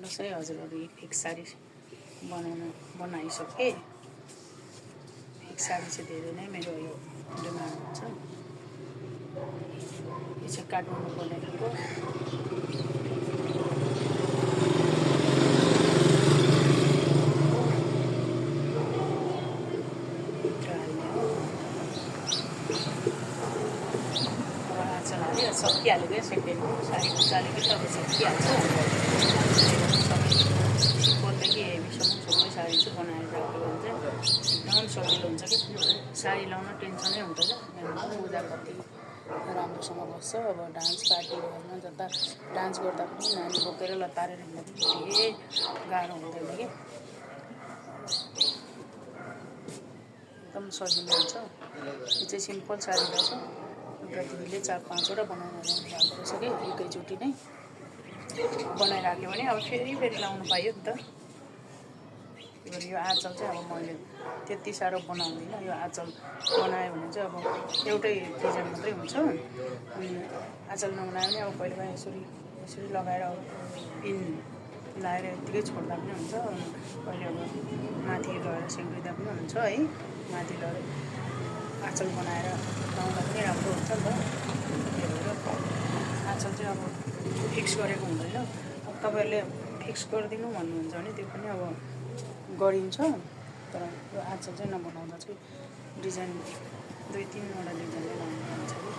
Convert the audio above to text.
हेर्नुहोस् है हजुरहरू fix sari बनाइसकेँ। Fix sari चाहिँ धेरै नै मेरो यो डिमान्ड हुन्छ। यो चाहिँ काठमाडौँ बनाइदिएको सकिहाल्यो क्या सेकेन्ड साडीको चालेको त अब सकिहाल्छ। सिम्पलदेखि हेभीसम्म सबै साडी चाहिँ बनाएर राख्यो भने चाहिँ एकदम सजिलो हुन्छ कि साडी लाउन टेन्सनै हुँदैन। पूजा कति राम्रोसँग बस्छ। अब डान्स पार्टीहरू हेर्न जता डान्स गर्दा पनि नानी बोकेर लतारेर हिँड्दा पनि धेरै गाह्रो हुँदैन कि एकदम सजिलो हुन्छ। यो चाहिँ सिम्पल साडी रहेछ। एउटा दिदीले 4-5वटा बनाउनु भएको रहेछ कि एकैचोटि नै बनाइराख्यो भने अब फेरि लाउनु पाइयो नि त। यो आँचल चाहिँ अब मैले त्यति साह्रो बनाउँदिनँ। यो आँचल बनायो भने चाहिँ अब एउटै डिजाइन मात्रै हुन्छ। अनि आँचल नबनायो भने अब कहिले काहीँ यसरी लगाएर पिन लगाएर यत्तिकै छोड्दा पनि हुन्छ। कहिले अब माथि लगेर सिङ्गिँदा पनि हुन्छ है। माथि लगेर आँचल बनाएर लाउँदा पनि राम्रो हुन्छ नि त। त्यही भएर आँचल चाहिँ अब फिक्स गरेको हुँदैन। अब तपाईँहरूले फिक्स गरिदिनु भन्नुहुन्छ भने त्यो पनि अब गरिन्छ। तर यो आँचल चाहिँ नबनाउँदा चाहिँ डिजाइन 2-3वटा डिजाइनले लाउनु पर्छ कि